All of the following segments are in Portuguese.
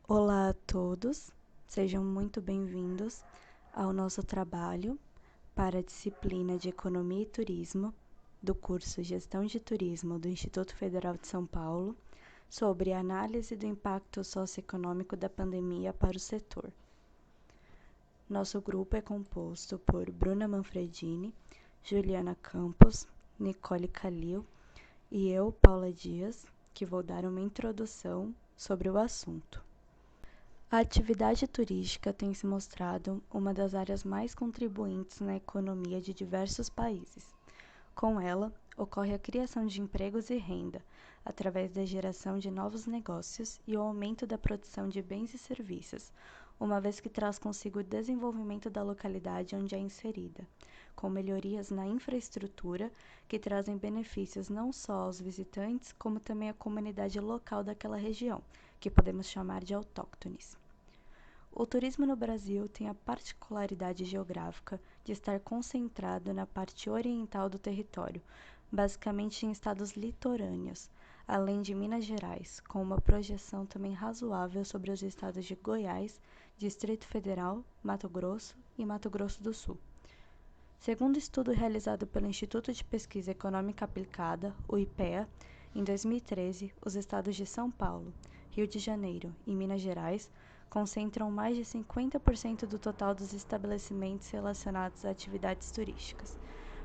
Olá a todos, sejam muito bem-vindos ao nosso trabalho para a disciplina de Economia e Turismo do curso Gestão de Turismo do Instituto Federal de São Paulo, sobre a análise do impacto socioeconômico da pandemia para o setor. Nosso grupo é composto por Bruna Manfredini, Juliana Campos, Nicole Calil e eu, Paula Dias, que vou dar uma introdução sobre o assunto. A atividade turística tem se mostrado uma das áreas mais contribuintes na economia de diversos países. Com ela, ocorre a criação de empregos e renda, através da geração de novos negócios e o aumento da produção de bens e serviços, uma vez que traz consigo o desenvolvimento da localidade onde é inserida, com melhorias na infraestrutura que trazem benefícios não só aos visitantes, como também à comunidade local daquela região, que podemos chamar de autóctones. O turismo no Brasil tem a particularidade geográfica de estar concentrado na parte oriental do território, basicamente em estados litorâneos, além de Minas Gerais, com uma projeção também razoável sobre os estados de Goiás, Distrito Federal, Mato Grosso e Mato Grosso do Sul. Segundo estudo realizado pelo Instituto de Pesquisa Econômica Aplicada, o IPEA, em 2013, os estados de São Paulo, Rio de Janeiro e Minas Gerais concentram mais de 50% do total dos estabelecimentos relacionados a atividades turísticas,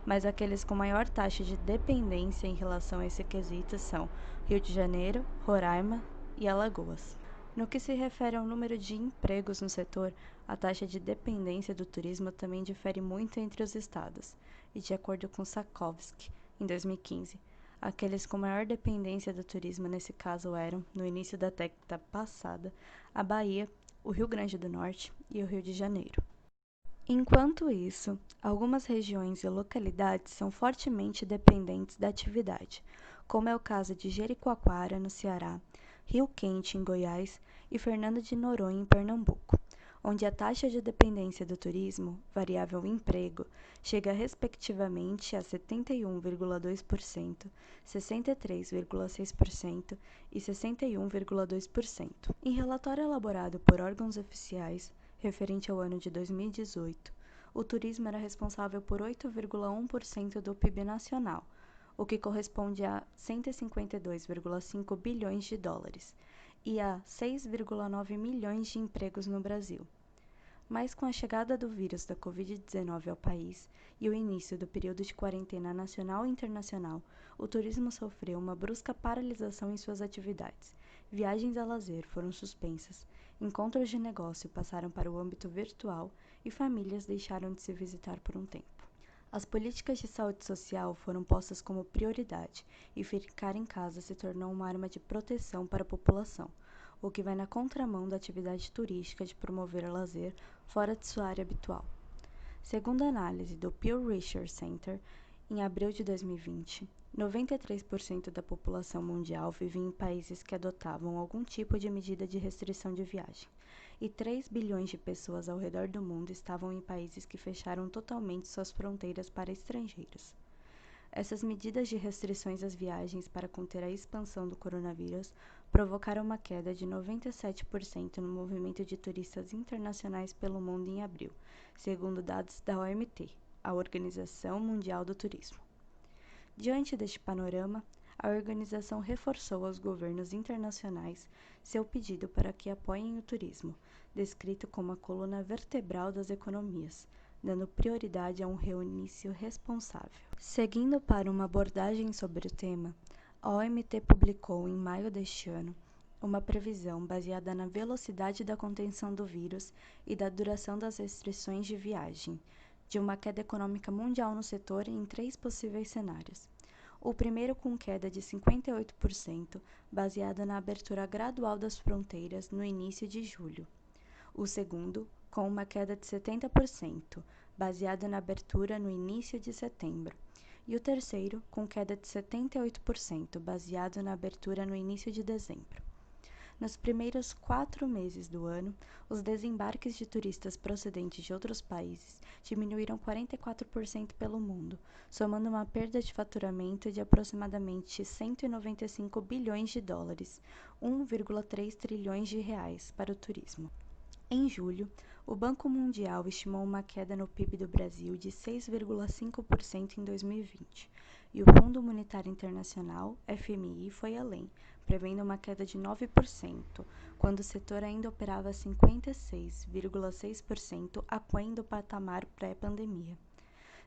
mas aqueles com maior taxa de dependência em relação a esse quesito são Rio de Janeiro, Roraima e Alagoas. No que se refere ao número de empregos no setor, a taxa de dependência do turismo também difere muito entre os estados, e de acordo com Sakovsky, em 2015, aqueles com maior dependência do turismo nesse caso eram, no início da década passada, a Bahia, o Rio Grande do Norte e o Rio de Janeiro. Enquanto isso, algumas regiões e localidades são fortemente dependentes da atividade, como é o caso de Jericoacoara, no Ceará, Rio Quente, em Goiás e Fernando de Noronha, em Pernambuco, onde a taxa de dependência do turismo, variável emprego, chega respectivamente a 71,2%, 63,6% e 61,2%. Em relatório elaborado por órgãos oficiais, referente ao ano de 2018, o turismo era responsável por 8,1% do PIB nacional, o que corresponde a 152,5 bilhões de dólares, e a 6,9 milhões de empregos no Brasil. Mas com a chegada do vírus da Covid-19 ao país e o início do período de quarentena nacional e internacional, o turismo sofreu uma brusca paralisação em suas atividades. Viagens a lazer foram suspensas, encontros de negócio passaram para o âmbito virtual e famílias deixaram de se visitar por um tempo. As políticas de saúde social foram postas como prioridade e ficar em casa se tornou uma arma de proteção para a população, o que vai na contramão da atividade turística de promover o lazer fora de sua área habitual. Segundo a análise do Pew Research Center, em abril de 2020, 93% da população mundial vivia em países que adotavam algum tipo de medida de restrição de viagem, e 3 bilhões de pessoas ao redor do mundo estavam em países que fecharam totalmente suas fronteiras para estrangeiros. Essas medidas de restrições às viagens para conter a expansão do coronavírus provocaram uma queda de 97% no movimento de turistas internacionais pelo mundo em abril, segundo dados da OMT, a Organização Mundial do Turismo. Diante deste panorama, a organização reforçou aos governos internacionais seu pedido para que apoiem o turismo, descrito como a coluna vertebral das economias, dando prioridade a um reinício responsável. Seguindo para uma abordagem sobre o tema, a OMT publicou em maio deste ano uma previsão baseada na velocidade da contenção do vírus e da duração das restrições de viagem, de uma queda econômica mundial no setor em 3 possíveis cenários. O primeiro com queda de 58%, baseada na abertura gradual das fronteiras no início de julho. O segundo, com uma queda de 70%, baseada na abertura no início de setembro. E o terceiro, com queda de 78%, baseado na abertura no início de dezembro. Nos primeiros 4 meses do ano, os desembarques de turistas procedentes de outros países diminuíram 44% pelo mundo, somando uma perda de faturamento de aproximadamente 195 bilhões de dólares, 1,3 trilhões de reais para o turismo. Em julho, o Banco Mundial estimou uma queda no PIB do Brasil de 6,5% em 2020, e o Fundo Monetário Internacional, FMI, foi além, prevendo uma queda de 9%, quando o setor ainda operava 56,6% aquém do patamar pré-pandemia.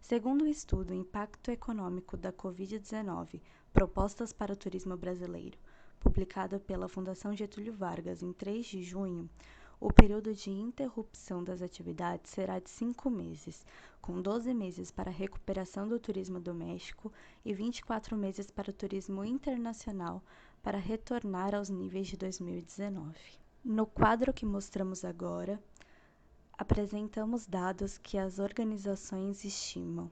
Segundo o estudo Impacto Econômico da Covid-19, Propostas para o Turismo Brasileiro, publicado pela Fundação Getúlio Vargas em 3 de junho, o período de interrupção das atividades será de 5 meses, com 12 meses para a recuperação do turismo doméstico e 24 meses para o turismo internacional para retornar aos níveis de 2019. No quadro que mostramos agora, apresentamos dados que as organizações estimam.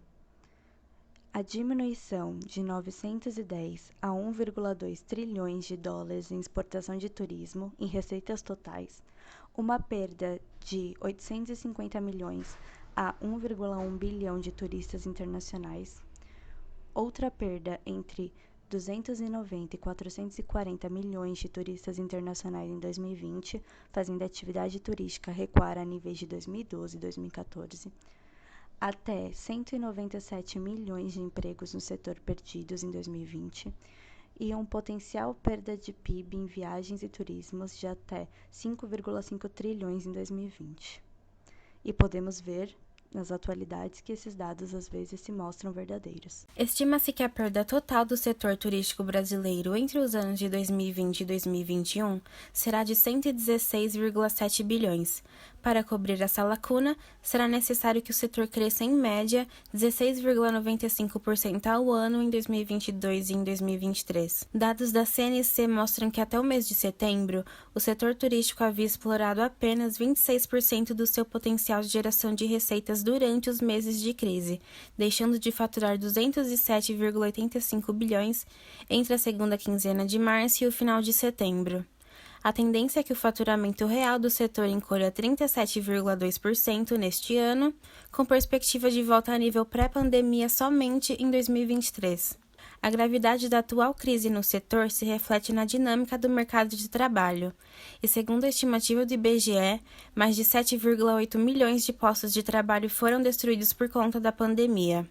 A diminuição de 910 a 1,2 trilhões de dólares em exportação de turismo em receitas totais, uma perda de 850 milhões a 1,1 bilhão de turistas internacionais, outra perda entre 290 e 440 milhões de turistas internacionais em 2020, fazendo a atividade turística recuar a níveis de 2012 e 2014, até 197 milhões de empregos no setor perdidos em 2020 e um potencial perda de PIB em viagens e turismos de até 5,5 trilhões em 2020. E podemos ver nas atualidades que esses dados às vezes se mostram verdadeiros. Estima-se que a perda total do setor turístico brasileiro entre os anos de 2020 e 2021 será de 116,7 bilhões. Para cobrir essa lacuna, será necessário que o setor cresça em média 16,95% ao ano em 2022 e em 2023. Dados da CNC mostram que até o mês de setembro, o setor turístico havia explorado apenas 26% do seu potencial de geração de receitas durante os meses de crise, deixando de faturar 207,85 bilhões entre a segunda quinzena de março e o final de setembro. A tendência é que o faturamento real do setor encolha 37,2% neste ano, com perspectiva de volta a nível pré-pandemia somente em 2023. A gravidade da atual crise no setor se reflete na dinâmica do mercado de trabalho, e segundo a estimativa do IBGE, mais de 7,8 milhões de postos de trabalho foram destruídos por conta da pandemia.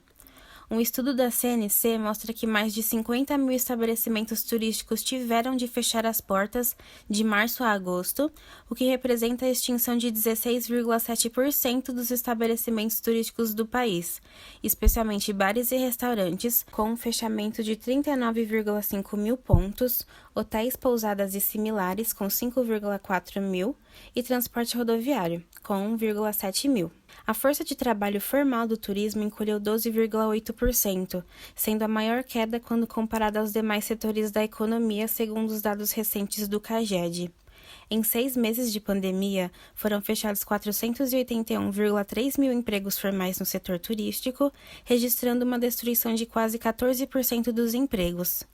Um estudo da CNC mostra que mais de 50 mil estabelecimentos turísticos tiveram de fechar as portas de março a agosto, o que representa a extinção de 16,7% dos estabelecimentos turísticos do país, especialmente bares e restaurantes, com um fechamento de 39,5 mil pontos, hotéis, pousadas e similares, com 5,4 mil, e transporte rodoviário, com 1,7 mil. A força de trabalho formal do turismo encolheu 12,8%, sendo a maior queda quando comparada aos demais setores da economia, segundo os dados recentes do CAGED. Em 6 meses de pandemia, foram fechados 481,3 mil empregos formais no setor turístico, registrando uma destruição de quase 14% dos empregos.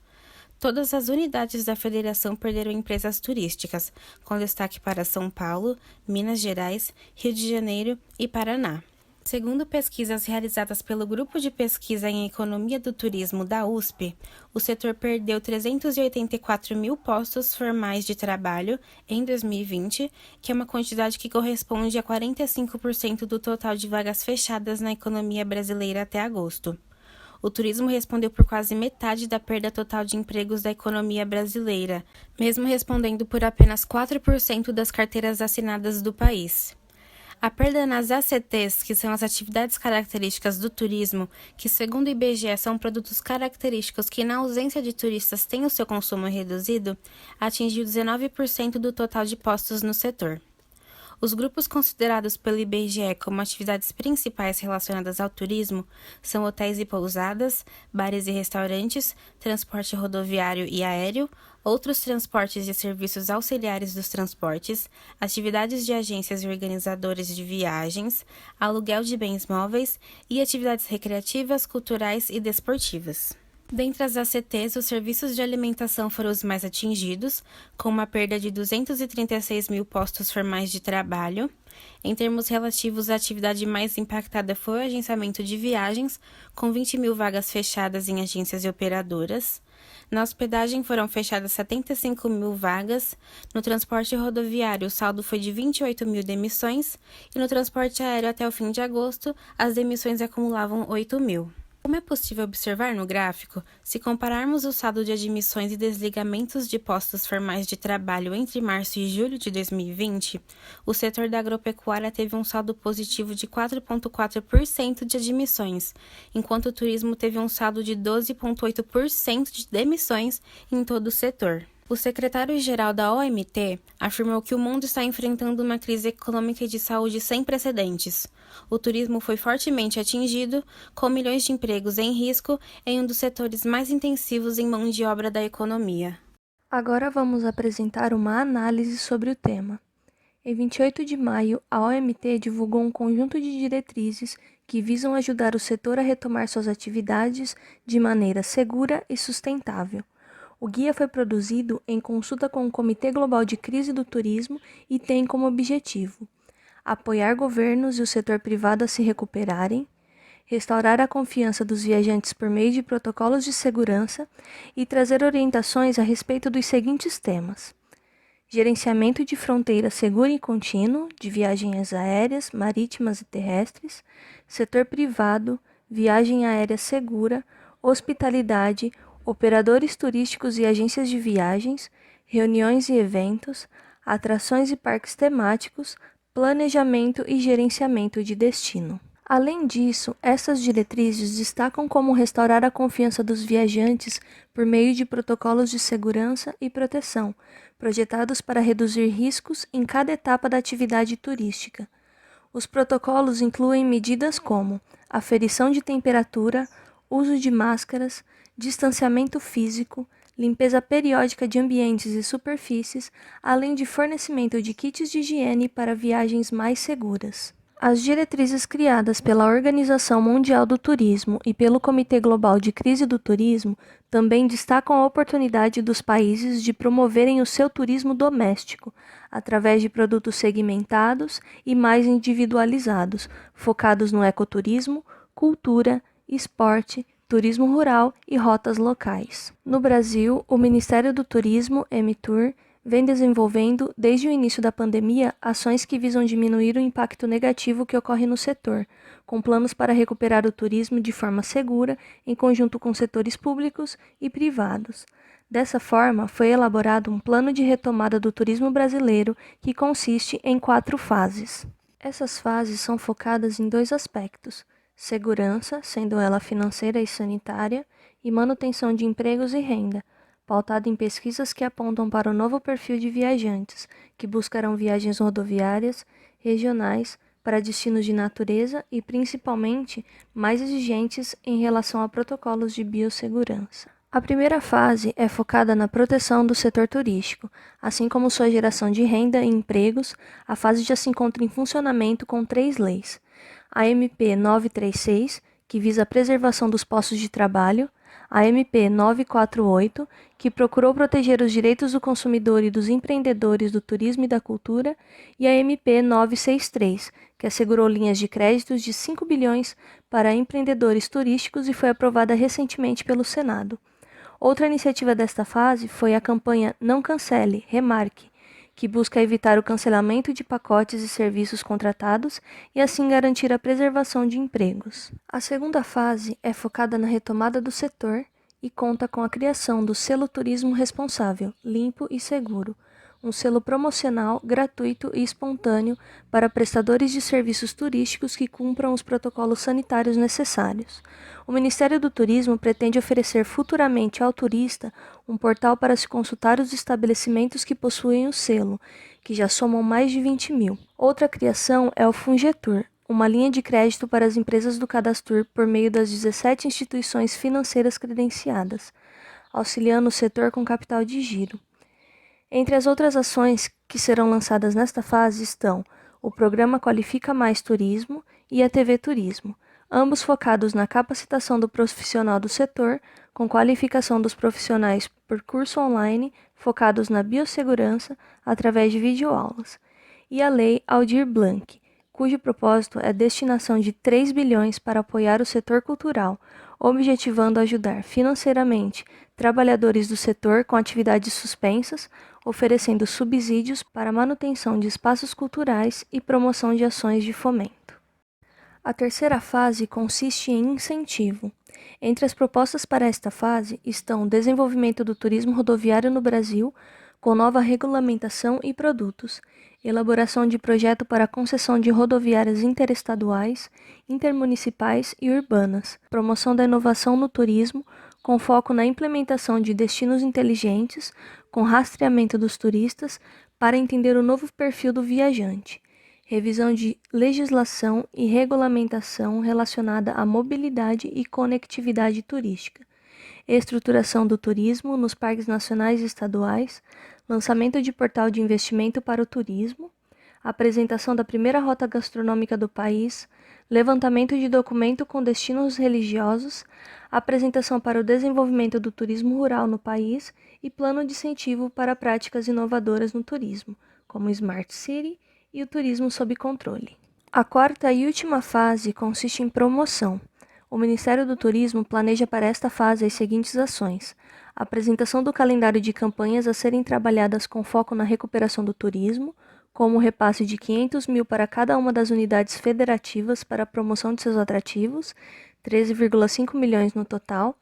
Todas as unidades da federação perderam empresas turísticas, com destaque para São Paulo, Minas Gerais, Rio de Janeiro e Paraná. Segundo pesquisas realizadas pelo Grupo de Pesquisa em Economia do Turismo da USP, o setor perdeu 384 mil postos formais de trabalho em 2020, que é uma quantidade que corresponde a 45% do total de vagas fechadas na economia brasileira até agosto. O turismo respondeu por quase metade da perda total de empregos da economia brasileira, mesmo respondendo por apenas 4% das carteiras assinadas do país. A perda nas ACTs, que são as atividades características do turismo, que segundo o IBGE são produtos característicos que na ausência de turistas têm o seu consumo reduzido, atingiu 19% do total de postos no setor. Os grupos considerados pelo IBGE como atividades principais relacionadas ao turismo são hotéis e pousadas, bares e restaurantes, transporte rodoviário e aéreo, outros transportes e serviços auxiliares dos transportes, atividades de agências e organizadores de viagens, aluguel de bens móveis e atividades recreativas, culturais e desportivas. Dentre as ACTs, os serviços de alimentação foram os mais atingidos, com uma perda de 236 mil postos formais de trabalho. Em termos relativos, a atividade mais impactada foi o agenciamento de viagens, com 20 mil vagas fechadas em agências e operadoras. Na hospedagem foram fechadas 75 mil vagas. No transporte rodoviário, o saldo foi de 28 mil demissões. E no transporte aéreo, até o fim de agosto, as demissões acumulavam 8 mil. Como é possível observar no gráfico, se compararmos o saldo de admissões e desligamentos de postos formais de trabalho entre março e julho de 2020, o setor da agropecuária teve um saldo positivo de 4,4% de admissões, enquanto o turismo teve um saldo de 12,8% de demissões em todo o setor. O secretário-geral da OMT afirmou que o mundo está enfrentando uma crise econômica e de saúde sem precedentes. O turismo foi fortemente atingido, com milhões de empregos em risco em um dos setores mais intensivos em mão de obra da economia. Agora vamos apresentar uma análise sobre o tema. Em 28 de maio, a OMT divulgou um conjunto de diretrizes que visam ajudar o setor a retomar suas atividades de maneira segura e sustentável. O guia foi produzido em consulta com o Comitê Global de Crise do Turismo e tem como objetivo apoiar governos e o setor privado a se recuperarem, restaurar a confiança dos viajantes por meio de protocolos de segurança e trazer orientações a respeito dos seguintes temas: gerenciamento de fronteira seguro e contínuo de viagens aéreas, marítimas e terrestres, setor privado, viagem aérea segura, hospitalidade, operadores turísticos e agências de viagens, reuniões e eventos, atrações e parques temáticos, planejamento e gerenciamento de destino. Além disso, essas diretrizes destacam como restaurar a confiança dos viajantes por meio de protocolos de segurança e proteção, projetados para reduzir riscos em cada etapa da atividade turística. Os protocolos incluem medidas como aferição de temperatura, uso de máscaras, distanciamento físico, limpeza periódica de ambientes e superfícies, além de fornecimento de kits de higiene para viagens mais seguras. As diretrizes criadas pela Organização Mundial do Turismo e pelo Comitê Global de Crise do Turismo também destacam a oportunidade dos países de promoverem o seu turismo doméstico, através de produtos segmentados e mais individualizados, focados no ecoturismo, cultura, esporte, turismo rural e rotas locais. No Brasil, o Ministério do Turismo, MTUR, vem desenvolvendo, desde o início da pandemia, ações que visam diminuir o impacto negativo que ocorre no setor, com planos para recuperar o turismo de forma segura, em conjunto com setores públicos e privados. Dessa forma, foi elaborado um plano de retomada do turismo brasileiro que consiste em 4 fases. Essas fases são focadas em 2 aspectos: segurança, sendo ela financeira e sanitária, e manutenção de empregos e renda, pautada em pesquisas que apontam para o novo perfil de viajantes, que buscarão viagens rodoviárias, regionais, para destinos de natureza e, principalmente, mais exigentes em relação a protocolos de biossegurança. A primeira fase é focada na proteção do setor turístico, assim como sua geração de renda e empregos. A fase já se encontra em funcionamento com 3 leis: a MP 936, que visa a preservação dos postos de trabalho, a MP 948, que procurou proteger os direitos do consumidor e dos empreendedores do turismo e da cultura, e a MP 963, que assegurou linhas de créditos de 5 bilhões para empreendedores turísticos e foi aprovada recentemente pelo Senado. Outra iniciativa desta fase foi a campanha Não Cancele, Remarque, que busca evitar o cancelamento de pacotes e serviços contratados e assim garantir a preservação de empregos. A segunda fase é focada na retomada do setor e conta com a criação do Selo Turismo Responsável, Limpo e Seguro, um selo promocional, gratuito e espontâneo para prestadores de serviços turísticos que cumpram os protocolos sanitários necessários. O Ministério do Turismo pretende oferecer futuramente ao turista um portal para se consultar os estabelecimentos que possuem o selo, que já somam mais de 20 mil. Outra criação é o Fungetur, uma linha de crédito para as empresas do Cadastur por meio das 17 instituições financeiras credenciadas, auxiliando o setor com capital de giro. Entre as outras ações que serão lançadas nesta fase estão o Programa Qualifica Mais Turismo e a TV Turismo, ambos focados na capacitação do profissional do setor, com qualificação dos profissionais por curso online focados na biossegurança através de videoaulas, e a Lei Aldir Blanc, cujo propósito é a destinação de 3 bilhões para apoiar o setor cultural, objetivando ajudar financeiramente trabalhadores do setor com atividades suspensas, oferecendo subsídios para a manutenção de espaços culturais e promoção de ações de fomento. A terceira fase consiste em incentivo. Entre as propostas para esta fase estão o desenvolvimento do turismo rodoviário no Brasil, com nova regulamentação e produtos, elaboração de projeto para a concessão de rodoviárias interestaduais, intermunicipais e urbanas, promoção da inovação no turismo, com foco na implementação de destinos inteligentes, com rastreamento dos turistas, para entender o novo perfil do viajante, revisão de legislação e regulamentação relacionada à mobilidade e conectividade turística, estruturação do turismo nos parques nacionais e estaduais, lançamento de portal de investimento para o turismo, apresentação da primeira rota gastronômica do país, levantamento de documento com destinos religiosos, apresentação para o desenvolvimento do turismo rural no país e plano de incentivo para práticas inovadoras no turismo, como o Smart City e o turismo sob controle. A quarta e última fase consiste em promoção. O Ministério do Turismo planeja para esta fase as seguintes ações: a apresentação do calendário de campanhas a serem trabalhadas com foco na recuperação do turismo, como o repasse de 500 mil para cada uma das unidades federativas para a promoção de seus atrativos, 13,5 milhões no total,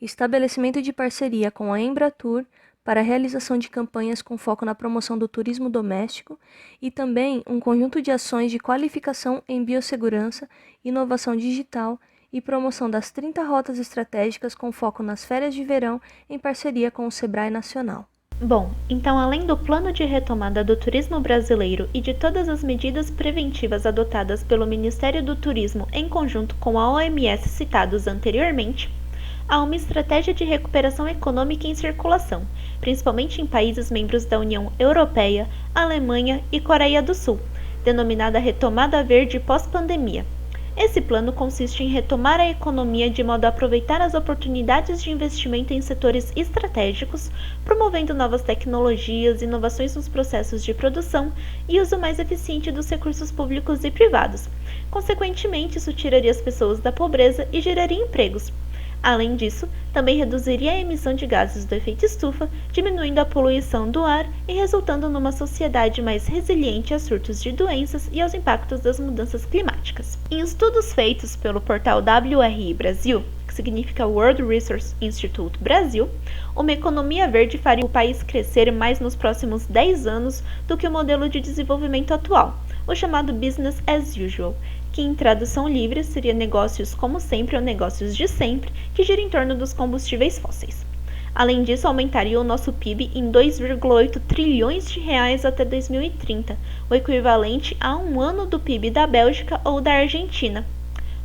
estabelecimento de parceria com a Embratur para a realização de campanhas com foco na promoção do turismo doméstico e também um conjunto de ações de qualificação em biossegurança, inovação digital e promoção das 30 rotas estratégicas com foco nas férias de verão em parceria com o Sebrae Nacional. Bom, então além do plano de retomada do turismo brasileiro e de todas as medidas preventivas adotadas pelo Ministério do Turismo em conjunto com a OMS citados anteriormente, há uma estratégia de recuperação econômica em circulação, principalmente em países membros da União Europeia, Alemanha e Coreia do Sul, denominada Retomada Verde pós-pandemia. Esse plano consiste em retomar a economia de modo a aproveitar as oportunidades de investimento em setores estratégicos, promovendo novas tecnologias, inovações nos processos de produção e uso mais eficiente dos recursos públicos e privados. Consequentemente, isso tiraria as pessoas da pobreza e geraria empregos. Além disso, também reduziria a emissão de gases do efeito estufa, diminuindo a poluição do ar e resultando numa sociedade mais resiliente a surtos de doenças e aos impactos das mudanças climáticas. Em estudos feitos pelo portal WRI Brasil, que significa World Resource Institute Brasil, uma economia verde faria o país crescer mais nos próximos 10 anos do que o modelo de desenvolvimento atual, o chamado Business as Usual, que em tradução livre seria negócios como sempre ou negócios de sempre, que gira em torno dos combustíveis fósseis. Além disso, aumentaria o nosso PIB em 2,8 trilhões de reais até 2030, o equivalente a um ano do PIB da Bélgica ou da Argentina.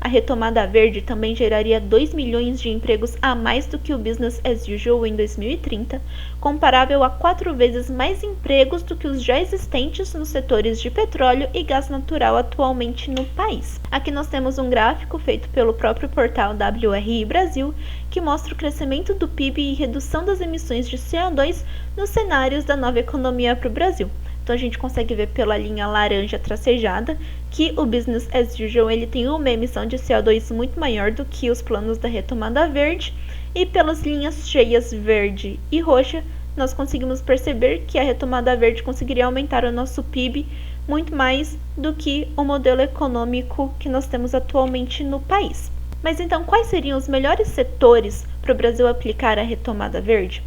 A retomada verde também geraria 2 milhões de empregos a mais do que o Business as Usual em 2030, comparável a 4 vezes mais empregos do que os já existentes nos setores de petróleo e gás natural atualmente no país. Aqui nós temos um gráfico feito pelo próprio portal WRI Brasil, que mostra o crescimento do PIB e redução das emissões de CO2 nos cenários da nova economia para o Brasil. Então a gente consegue ver pela linha laranja tracejada que o Business as Usual ele tem uma emissão de CO2 muito maior do que os planos da retomada verde, e pelas linhas cheias verde e roxa nós conseguimos perceber que a retomada verde conseguiria aumentar o nosso PIB muito mais do que o modelo econômico que nós temos atualmente no país. Mas então quais seriam os melhores setores para o Brasil aplicar a retomada verde?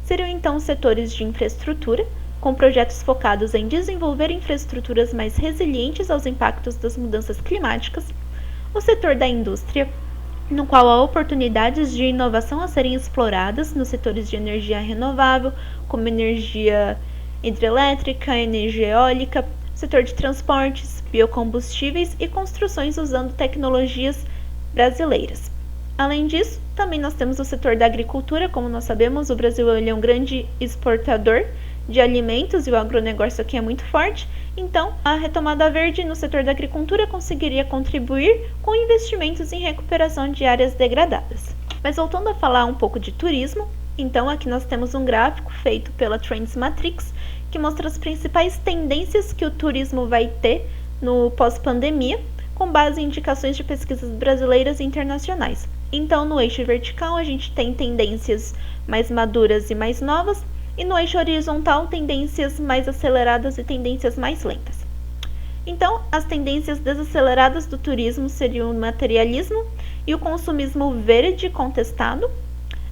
Seriam então os setores de infraestrutura, com projetos focados em desenvolver infraestruturas mais resilientes aos impactos das mudanças climáticas, o setor da indústria, no qual há oportunidades de inovação a serem exploradas nos setores de energia renovável, como energia hidrelétrica, energia eólica, setor de transportes, biocombustíveis e construções usando tecnologias brasileiras. Além disso, também nós temos o setor da agricultura. Como nós sabemos, o Brasil é um grande exportador de alimentos e o agronegócio aqui é muito forte, então a retomada verde no setor da agricultura conseguiria contribuir com investimentos em recuperação de áreas degradadas. Mas voltando a falar um pouco de turismo, então aqui nós temos um gráfico feito pela Trends Matrix, que mostra as principais tendências que o turismo vai ter no pós-pandemia, com base em indicações de pesquisas brasileiras e internacionais. Então, no eixo vertical, a gente tem tendências mais maduras e mais novas, e no eixo horizontal, tendências mais aceleradas e tendências mais lentas. Então, as tendências desaceleradas do turismo seriam o materialismo e o consumismo verde contestado.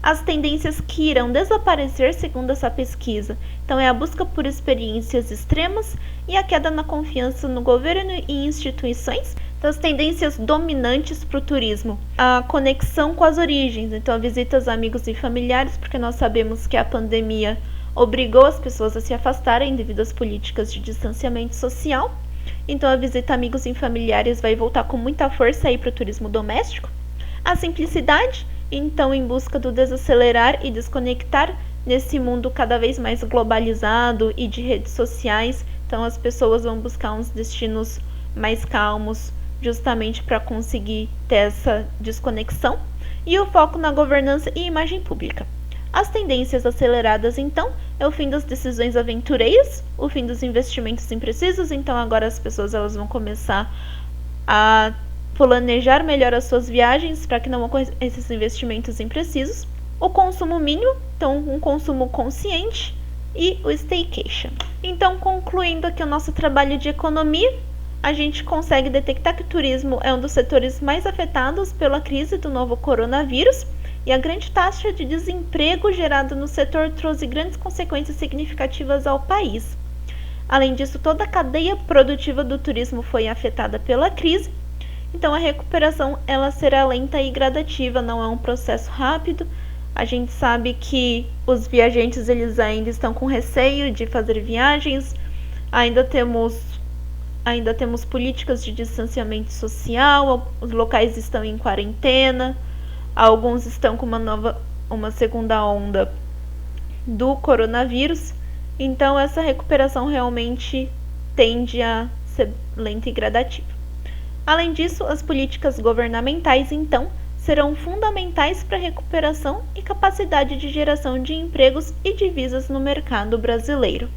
As tendências que irão desaparecer, segundo essa pesquisa, então é a busca por experiências extremas e a queda na confiança no governo e instituições. Então, as tendências dominantes para o turismo, a conexão com as origens, então visitas a amigos e familiares, porque nós sabemos que a pandemia obrigou as pessoas a se afastarem devido às políticas de distanciamento social. Então, a visita a amigos e familiares vai voltar com muita força aí para o turismo doméstico. A simplicidade, então, em busca do desacelerar e desconectar nesse mundo cada vez mais globalizado e de redes sociais. Então, as pessoas vão buscar uns destinos mais calmos, justamente para conseguir ter essa desconexão. E o foco na governança e imagem pública. As tendências aceleradas, então, é o fim das decisões aventureiras, o fim dos investimentos imprecisos. Então, agora as pessoas elas vão começar a planejar melhor as suas viagens para que não ocorram esses investimentos imprecisos. O consumo mínimo, então um consumo consciente, e o staycation. Então, concluindo aqui o nosso trabalho de economia, a gente consegue detectar que o turismo é um dos setores mais afetados pela crise do novo coronavírus, e a grande taxa de desemprego gerada no setor trouxe grandes consequências significativas ao país. Além disso, toda a cadeia produtiva do turismo foi afetada pela crise. Então, a recuperação ela será lenta e gradativa, não é um processo rápido. A gente sabe que os viajantes eles ainda estão com receio de fazer viagens, ainda temos políticas de distanciamento social, os locais estão em quarentena, alguns estão com uma segunda onda do coronavírus. Então, essa recuperação realmente tende a ser lenta e gradativa. Além disso, as políticas governamentais, então, serão fundamentais para a recuperação e capacidade de geração de empregos e divisas no mercado brasileiro.